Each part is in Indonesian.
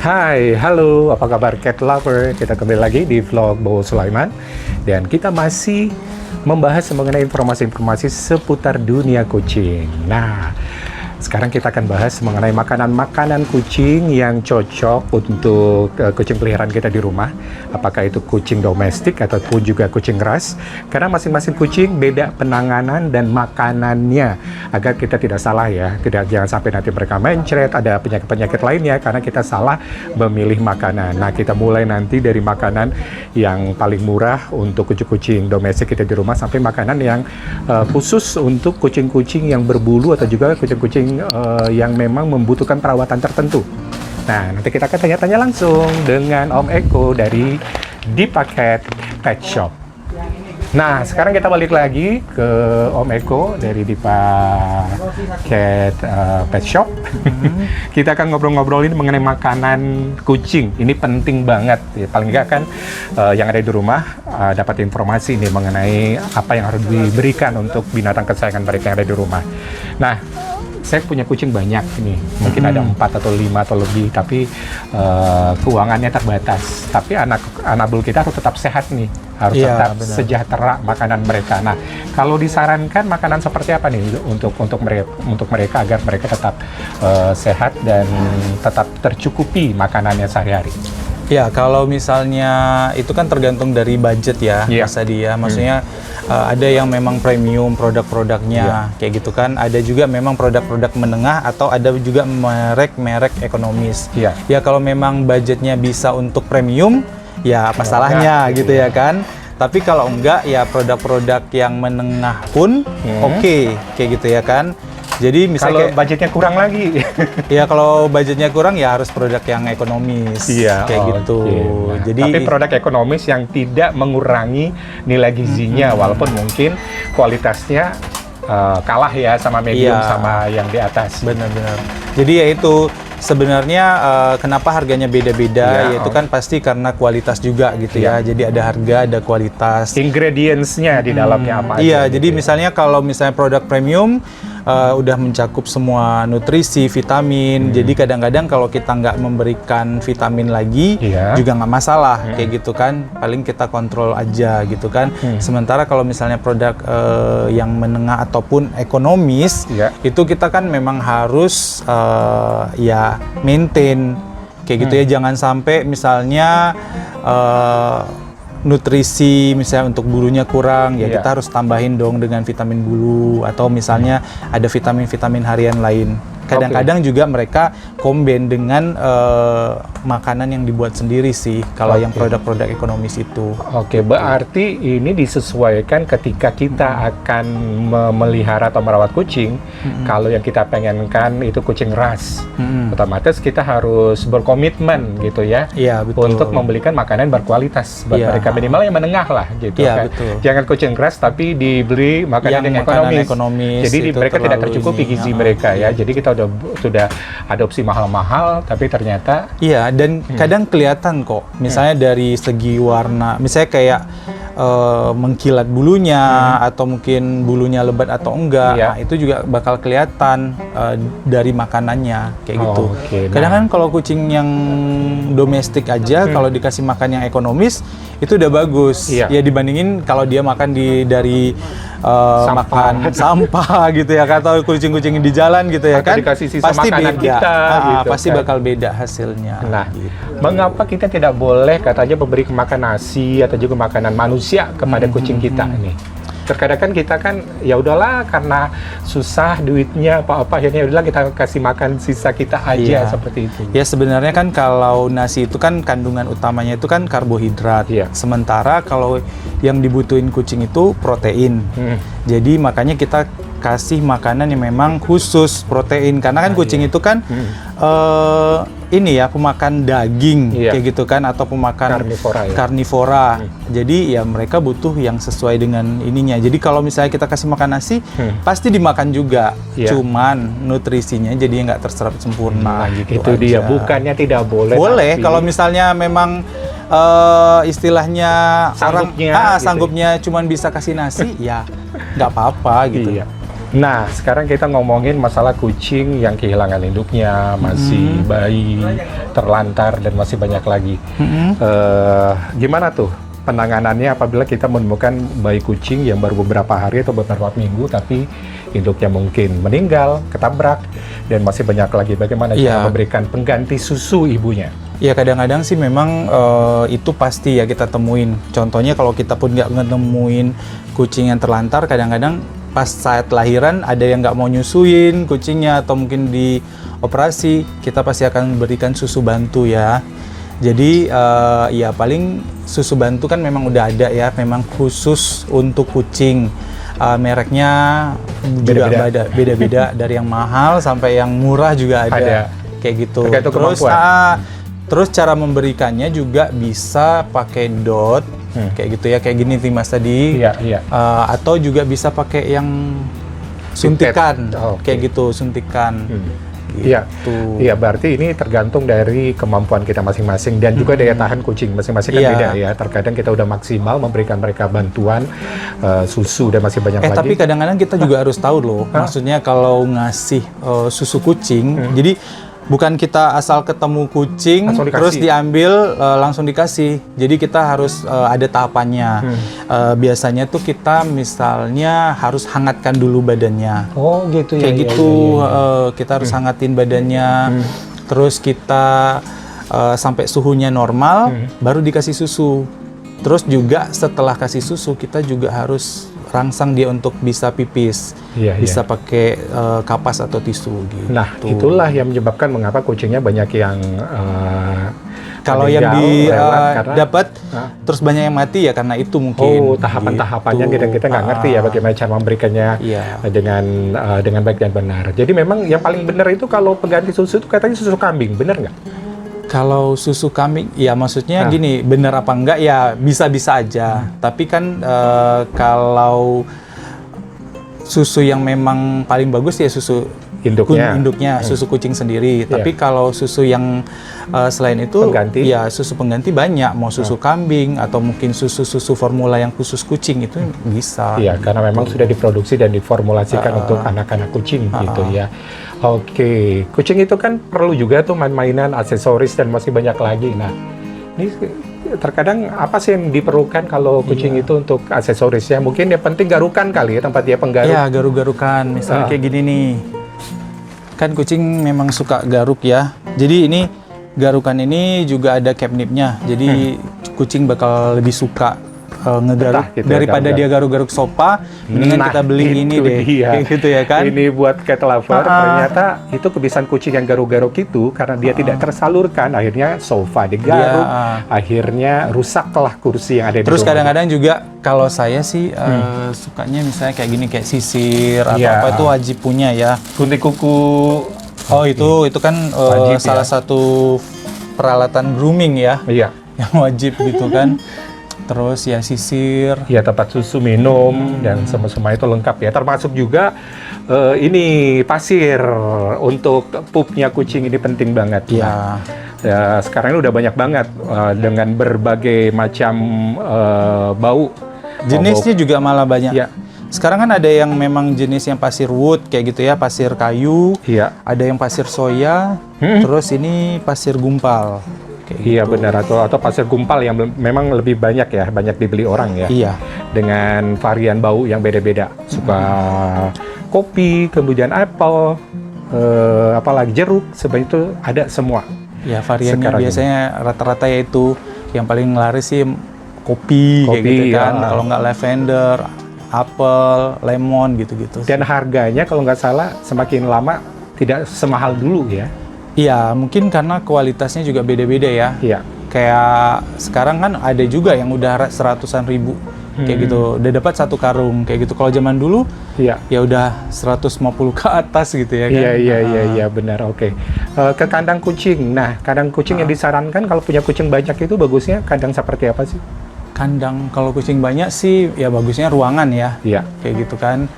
Hai, halo, apa kabar cat lover? Kita kembali lagi di vlog Bowo Sulaiman. Dan kita masih membahas mengenai informasi-informasi seputar dunia kucing. Nah, sekarang kita akan bahas mengenai makanan-makanan kucing yang cocok untuk kucing peliharaan kita di rumah. Apakah itu kucing domestik ataupun juga kucing ras. Karena masing-masing kucing beda penanganan dan makanannya. Agar kita tidak salah ya. Jangan sampai nanti mereka mencret, ada penyakit-penyakit lainnya karena kita salah memilih makanan. Nah, kita mulai nanti dari makanan yang paling murah untuk kucing-kucing domestik kita di rumah sampai makanan yang khusus untuk kucing-kucing yang berbulu atau juga kucing-kucing yang memang membutuhkan perawatan tertentu. Nah, nanti kita akan tanya-tanya langsung dengan Om Eko dari Dipaket Pet Shop. Nah, sekarang kita balik lagi ke Om Eko dari Dipaket Pet Shop. Kita akan ngobrol-ngobrolin mengenai makanan kucing. Ini penting banget. Ya, paling nggak kan yang ada di rumah dapat informasi nih mengenai apa yang harus diberikan untuk binatang kesayangan mereka yang ada di rumah. Nah, saya punya kucing banyak nih, mungkin ada 4 atau 5 atau lebih, tapi keuangannya terbatas. Tapi anak bulu kita harus tetap sehat nih, harus tetap sejahtera makanan mereka. Nah, kalau disarankan makanan seperti apa nih untuk mereka agar mereka tetap sehat dan tetap tercukupi makanannya sehari-hari? Ya, kalau misalnya itu kan tergantung dari budget ya, Mas Adi ya. Maksudnya ada yang memang premium produk-produknya kayak gitu kan. Ada juga memang produk-produk menengah atau ada juga merek-merek ekonomis. Ya kalau memang budgetnya bisa untuk premium, ya apa salahnya gitu ya kan. Tapi kalau enggak ya produk-produk yang menengah pun oke, kayak gitu ya kan. Jadi misalnya kalau budgetnya kurang lagi, ya kalau budgetnya kurang ya harus produk yang ekonomis, kayak gitu. Nah, jadi tapi produk ekonomis yang tidak mengurangi nilai gizinya, walaupun mungkin kualitasnya kalah ya sama medium sama yang di atas. Benar-benar. Jadi ya itu sebenarnya kenapa harganya beda-beda, yaitu kan pasti karena kualitas juga gitu ya. Jadi ada harga, ada kualitas. Ingredients-nya di dalamnya apa aja? Iya, jadi misalnya kalau misalnya produk premium udah mencakup semua nutrisi, vitamin. Jadi kadang-kadang kalau kita nggak memberikan vitamin lagi juga nggak masalah kayak gitu kan. Paling kita kontrol aja gitu kan. Sementara kalau misalnya produk yang menengah ataupun ekonomis itu kita kan memang harus ya maintain kayak gitu ya. Jangan sampai misalnya nutrisi misalnya untuk bulunya kurang ya kita harus tambahin dong dengan vitamin bulu atau misalnya ada vitamin-vitamin harian lain. Kadang-kadang juga mereka combine dengan makanan yang dibuat sendiri sih kalau yang produk-produk ekonomis itu. Berarti ini disesuaikan ketika kita akan memelihara atau merawat kucing. Kalau yang kita pengenkan itu kucing ras, otomatis kita harus berkomitmen gitu ya, untuk membelikan makanan berkualitas buat mereka, minimal yang menengah lah gitu kan. Jangan kucing ras tapi dibeli makanan yang ekonomis. Jadi mereka tidak tercukupi gizi mereka ya. Jadi kita sudah adopsi mahal-mahal tapi ternyata dan kadang kelihatan kok misalnya dari segi warna, misalnya kayak mengkilat bulunya atau mungkin bulunya lebat atau enggak, nah, itu juga bakal kelihatan dari makanannya kayak gitu. Kadang kan kalau kucing yang domestik aja kalau dikasih makan yang ekonomis itu udah bagus ya dibandingin kalau dia makan dari makan sampah gitu ya, atau kucing-kucing di jalan gitu ya kan, pasti beda kita, gitu, pasti bakal beda hasilnya. Nah, mengapa kita tidak boleh katanya memberi makan nasi atau juga makanan manusia kepada kucing kita ini? Terkadang kan kita kan ya udahlah karena susah duitnya apa-apa, akhirnya udahlah kita kasih makan sisa kita aja seperti itu. Ya sebenarnya kan kalau nasi itu kan kandungan utamanya itu kan karbohidrat. Sementara kalau yang dibutuhin kucing itu protein. Jadi makanya kita kasih makanan yang memang khusus protein karena kan kucing itu kan ini ya pemakan daging kayak gitu kan, atau pemakan karnivora. Jadi ya mereka butuh yang sesuai dengan ininya. Jadi kalau misalnya kita kasih makan nasi pasti dimakan juga, cuman nutrisinya jadi nggak terserap sempurna gitu. Itu dia, bukannya tidak boleh. Boleh kalau misalnya memang istilahnya sanggupnya cuman bisa kasih nasi ya nggak apa-apa gitu. Nah, sekarang kita ngomongin masalah kucing yang kehilangan induknya, masih bayi, terlantar, dan masih banyak lagi. Gimana tuh penanganannya apabila kita menemukan bayi kucing yang baru beberapa hari atau beberapa minggu, tapi induknya mungkin meninggal, ketabrak, dan masih banyak lagi. Bagaimana cara memberikan pengganti susu ibunya? Ya kadang-kadang sih memang itu pasti ya kita temuin. Contohnya kalau kita pun nggak nemuin kucing yang terlantar, kadang-kadang pas saat lahiran ada yang nggak mau nyusuin kucingnya atau mungkin di operasi, kita pasti akan berikan susu bantu ya. Jadi ya paling susu bantu kan memang udah ada ya, memang khusus untuk kucing. Mereknya juga beda-beda dari yang mahal sampai yang murah juga ada. Kayak gitu. Terus cara memberikannya juga bisa pakai dot, kayak gitu ya, kayak gini nih Mas tadi. Atau juga bisa pakai yang suntikan, kayak gitu, suntikan. Iya, berarti ini tergantung dari kemampuan kita masing-masing dan juga daya tahan kucing masing-masing kan beda ya. Terkadang kita udah maksimal memberikan mereka bantuan susu dan masih banyak lagi. Tapi kadang-kadang kita juga harus tahu loh, maksudnya kalau ngasih susu kucing, jadi bukan kita asal ketemu kucing terus diambil langsung dikasih. Jadi kita harus ada tahapannya. Biasanya tuh kita misalnya harus hangatkan dulu badannya. Oh gitu ya. Kayak gitu. Kita harus hangatin badannya. Terus kita sampai suhunya normal, baru dikasih susu. Terus juga setelah kasih susu kita juga harus rangsang dia untuk bisa pipis, bisa pakai kapas atau tisu gitu. Nah, itulah yang menyebabkan mengapa kucingnya banyak yang kalau yang dapat terus banyak yang mati ya karena itu mungkin. Tahapan-tahapannya kita nggak ngerti ya bagaimana cara memberikannya dengan baik dan benar. Jadi memang yang paling benar itu kalau pengganti susu itu katanya susu kambing, benar nggak? Kalau susu kambing, ya maksudnya gini, bener apa enggak ya bisa-bisa aja. Tapi kan kalau susu yang memang paling bagus ya susu induknya, susu kucing sendiri. Tapi kalau susu yang selain itu, pengganti? Ya susu pengganti banyak. Mau susu kambing atau mungkin susu-susu formula yang khusus kucing itu bisa. Iya, karena memang sudah diproduksi dan diformulasikan untuk anak-anak kucing gitu ya. Oke, kucing itu kan perlu juga tuh main-mainan, aksesoris dan masih banyak lagi. Nah, ini terkadang apa sih yang diperlukan kalau kucing itu untuk aksesorisnya? Mungkin yang penting garukan kali ya, tempat dia penggaruk. Iya, garuk-garukan. Misalnya kayak gini nih. Kan kucing memang suka garuk ya. Jadi ini garukan ini juga ada catnipnya. Jadi kucing bakal lebih suka ngegaruk gitu daripada dia garuk-garuk sofa, mendingan kita beli ini deh, kayak gitu ya kan. Ini buat cat lover, ternyata itu kebiasaan kucing yang garuk-garuk itu karena dia tidak tersalurkan, akhirnya sofa digaruk, akhirnya rusaklah kursi yang ada di rumah. Terus kadang-kadang juga kalau saya sih sukanya misalnya kayak gini, kayak sisir atau apa itu wajib punya ya. Gunting kuku. Oh itu kan salah satu peralatan grooming ya. Yang wajib gitu kan. Terus ya sisir, ya tempat susu minum dan semua itu lengkap ya. Termasuk juga ini pasir untuk pupnya kucing ini penting banget. Ya sekarang ini udah banyak banget dengan berbagai macam bau. Jenisnya juga malah banyak. Sekarang kan ada yang memang jenis yang pasir wood kayak gitu ya, pasir kayu. Ada yang pasir soya. Terus ini pasir gumpal. Iya benar, atau pasir gumpal yang memang lebih banyak ya, banyak dibeli orang ya. Dengan varian bau yang beda-beda. Suka kopi, kemudian apel, apalagi jeruk, sebenarnya itu ada semua. Ya variannya biasanya rata-rata yaitu yang paling laris sih kopi kayak gitu kan. Kalau nggak lavender, apel, lemon gitu-gitu. Dan harganya kalau nggak salah semakin lama tidak semahal dulu ya. Iya, mungkin karena kualitasnya juga beda-beda ya. Kayak sekarang kan ada juga yang udah seratusan ribu, kayak gitu. Udah dapat satu karung, kayak gitu. Kalau zaman dulu, ya udah 150 ke atas gitu ya kan. Iya, benar, oke. Ke kandang kucing. Nah, kandang kucing yang disarankan kalau punya kucing banyak itu bagusnya kandang seperti apa sih? Kandang, kalau kucing banyak sih, ya bagusnya ruangan ya. Kayak gitu kan.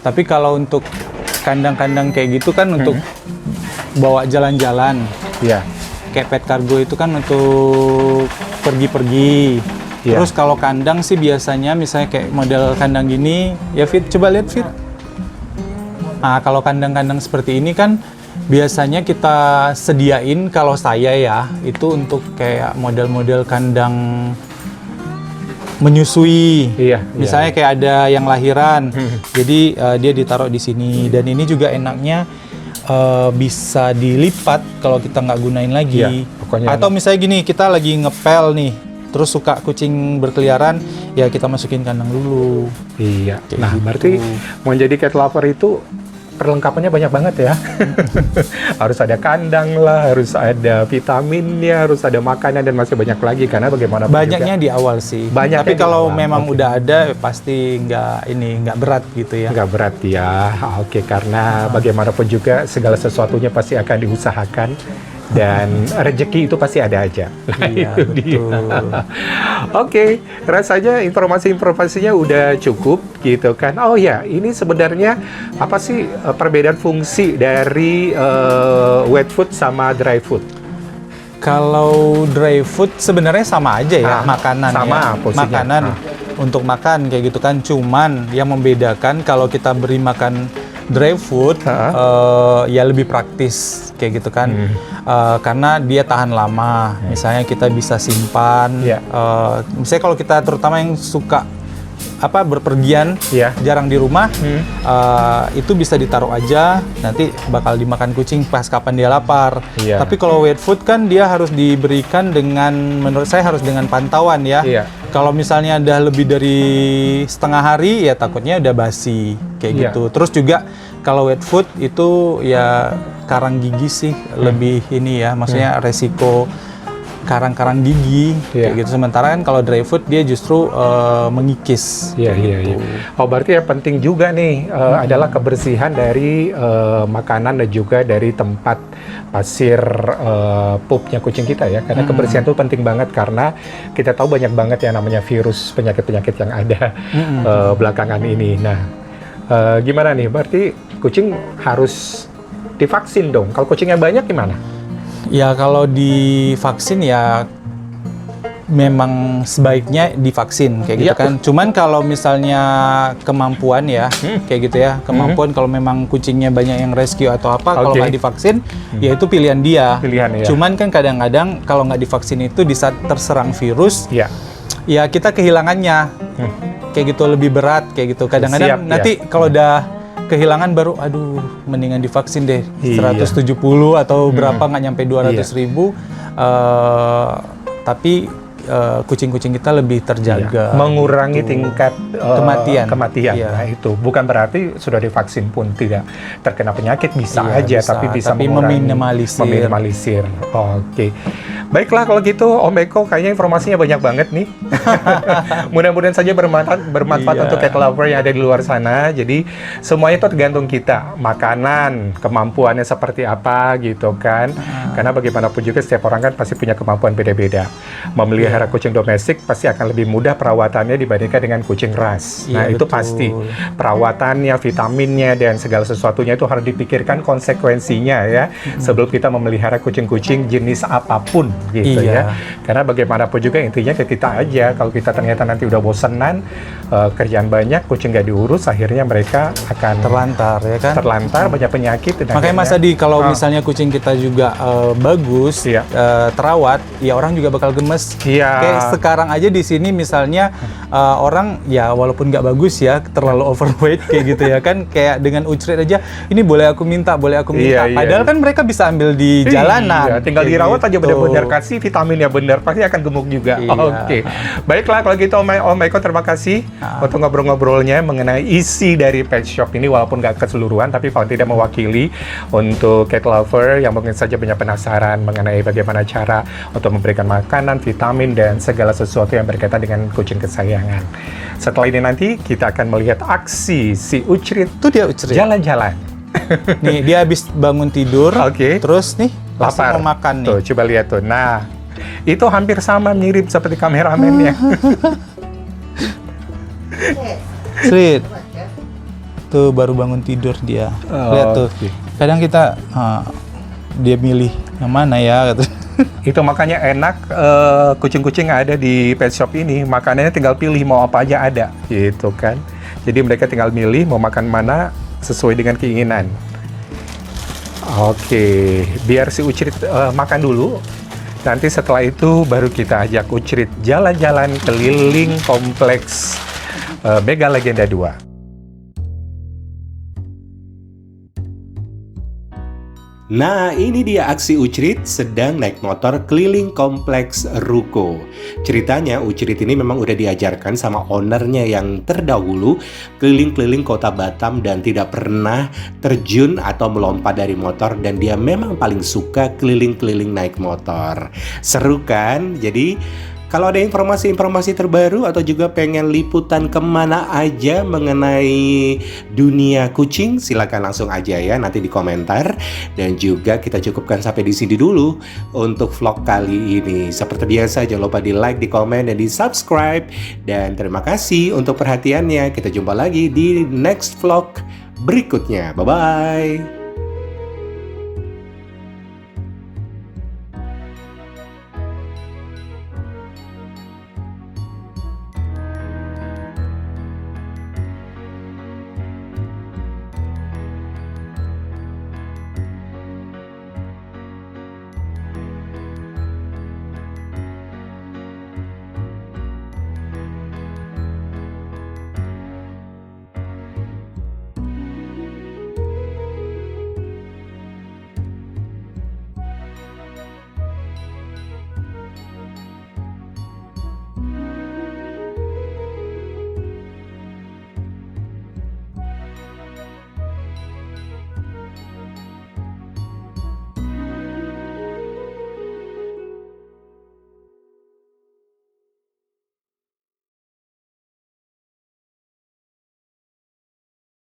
Tapi kalau untuk kandang-kandang kayak gitu kan untuk bawa jalan-jalan, kayak pet cargo itu kan untuk pergi-pergi. Terus kalau kandang sih biasanya misalnya kayak model kandang gini, ya Fit, coba lihat Fit. Nah, kalau kandang-kandang seperti ini kan biasanya kita sediain, kalau saya ya, itu untuk kayak model-model kandang menyusui. Iya. Misalnya kayak ada yang lahiran, jadi dia ditaruh di sini. Dan ini juga enaknya bisa dilipat kalau kita nggak gunain lagi. Iya, pokoknya atau misalnya gini, kita lagi ngepel nih, terus suka kucing berkeliaran, ya kita masukin kandang dulu. Iya. Kayak Nah, gitu. berarti mau jadi cat lover itu perlengkapannya banyak banget ya. Harus ada kandang lah, harus ada vitaminnya, harus ada makanan, dan masih banyak lagi, karena bagaimanapun Banyaknya juga, di awal sih. Banyaknya Tapi di kalau awal, memang oke. udah ada, pasti nggak berat gitu ya. nggak berat ya. Oke, karena bagaimanapun juga segala sesuatunya pasti akan diusahakan, dan rezeki itu pasti ada aja. Iya, Itu dia. betul. Oke, rasanya informasi-informasinya udah cukup gitu kan. Oh ya, ini sebenarnya apa sih perbedaan fungsi dari wet food sama dry food? Kalau dry food sebenarnya sama aja ya, makanan sama ya. posisinya. Makanan untuk makan kayak gitu kan. Cuman yang membedakan kalau kita beri makan dry food ya lebih praktis kayak gitu kan. Karena dia tahan lama. Misalnya kita bisa simpan. Iya. Misalnya kalau kita terutama yang suka berpergian, Iya. jarang di rumah, itu bisa ditaruh aja, nanti bakal dimakan kucing pas kapan dia lapar. Iya. Tapi kalau wet food kan dia harus diberikan dengan, menurut saya harus dengan pantauan ya. Iya. Kalau misalnya udah lebih dari setengah hari, ya takutnya udah basi kayak Iya. gitu. Terus juga kalau wet food itu ya karang gigi sih lebih ini ya, maksudnya resiko karang-karang gigi kayak Iya. gitu. Sementara kan kalau dry food dia justru mengikis. Iya, iya, iya. Oh, berarti yang penting juga nih adalah kebersihan dari makanan dan juga dari tempat pasir pupnya kucing kita ya. Karena kebersihan itu penting banget, karena kita tahu banyak banget yang namanya virus, penyakit-penyakit yang ada belakangan ini. Nah, gimana nih? Berarti kucing harus divaksin dong. Kalau kucingnya banyak gimana? Ya kalau divaksin ya memang sebaiknya divaksin kayak gitu Iya. kan. Cuman kalau misalnya kemampuan ya kayak gitu ya, kemampuan kalau memang kucingnya banyak yang rescue atau apa, kalau Oke. nggak divaksin ya itu pilihan dia. Pilihan ya. Cuman kan kadang-kadang kalau nggak divaksin itu di saat terserang virus, Iya. ya kita kehilangannya kayak gitu, lebih berat kayak gitu. Kadang-kadang Siap, ya. nanti kalau udah kehilangan baru, aduh mendingan divaksin deh. Iya. 170 atau berapa, nggak nyampe 200.000. Tapi kucing-kucing kita lebih terjaga. Mengurangi tingkat Kematian. Iya. Nah, itu bukan berarti sudah divaksin pun tidak terkena penyakit, bisa Iya, aja, bisa. tapi bisa Tapi mengurangi, meminimalisir. meminimalisir. Oke. Baiklah kalau gitu Om Eko, kayaknya informasinya banyak banget nih. Mudah-mudahan saja bermanfaat Iya. untuk cat lover yang ada di luar sana. Jadi semuanya itu tergantung kita, makanan, kemampuannya seperti apa gitu kan. Karena bagaimanapun juga setiap orang kan pasti punya kemampuan beda-beda. Memelihara kucing domestik pasti akan lebih mudah perawatannya dibandingkan dengan kucing ras. Nah, Iya, itu betul. pasti. Perawatannya, vitaminnya, dan segala sesuatunya itu harus dipikirkan konsekuensinya ya. Sebelum kita memelihara kucing-kucing jenis apapun gitu Iya. ya. Karena bagaimanapun juga intinya ke kita aja. Kalau kita ternyata nanti udah bosenan, kerjaan banyak, kucing nggak diurus, akhirnya mereka akan Terlantar ya kan. terlantar, banyak penyakit. Dan Makanya Mas akhirnya- Adi, kalau misalnya kucing kita juga bagus, Iya. terawat, ya orang juga bakal gemes. Iya. Kayak sekarang aja di sini misalnya orang ya walaupun nggak bagus ya, terlalu overweight kayak gitu ya kan, kayak dengan ucret aja, ini boleh aku minta, boleh aku minta. Iya, iya, Padahal iya. kan mereka bisa ambil di jalanan. Iya, tinggal kayak dirawat aja gitu. benar-benar, kasih vitaminnya benar, pasti akan gemuk juga. Iya. Oke. Baiklah kalau gitu Om Eko, terima kasih untuk ngobrol-ngobrolnya mengenai isi dari pet shop ini, walaupun nggak keseluruhan tapi paling tidak mewakili untuk cat lover yang mungkin saja punya penasaran mengenai bagaimana cara untuk memberikan makanan, vitamin, dan segala sesuatu yang berkaitan dengan kucing kesayangan. Setelah ini nanti kita akan melihat aksi si Ucrit Itu dia ucret. jalan-jalan. Nih dia habis bangun tidur, Oke. terus nih pasti Lapar. mau makan nih. Tuh, coba lihat tuh. Nah, itu hampir sama, mirip seperti kameramennya. Sweet. Tuh baru bangun tidur dia. Lihat tuh. Oke. Kadang kita dia milih yang mana ya gitu. Itu makanya enak, kucing-kucing yang ada di pet shop ini, makanannya tinggal pilih mau apa aja ada, gitu kan. Jadi mereka tinggal milih mau makan mana, sesuai dengan keinginan. Oke, biar si Ucrit makan dulu. Nanti setelah itu baru kita ajak Ucrit jalan-jalan keliling kompleks Mega Legenda 2. Nah, ini dia aksi Ucrit sedang naik motor keliling kompleks ruko. Ceritanya Ucrit ini memang udah diajarkan sama ownernya yang terdahulu keliling-keliling kota Batam dan tidak pernah terjun atau melompat dari motor, dan dia memang paling suka keliling-keliling naik motor. Seru kan? Jadi kalau ada informasi-informasi terbaru atau juga pengen liputan kemana aja mengenai dunia kucing, silakan langsung aja ya nanti di komentar. Dan juga kita cukupkan sampai di sini dulu untuk vlog kali ini. Seperti biasa jangan lupa di like, di komen, dan di subscribe. Dan terima kasih untuk perhatiannya. Kita jumpa lagi di next vlog berikutnya. Bye-bye.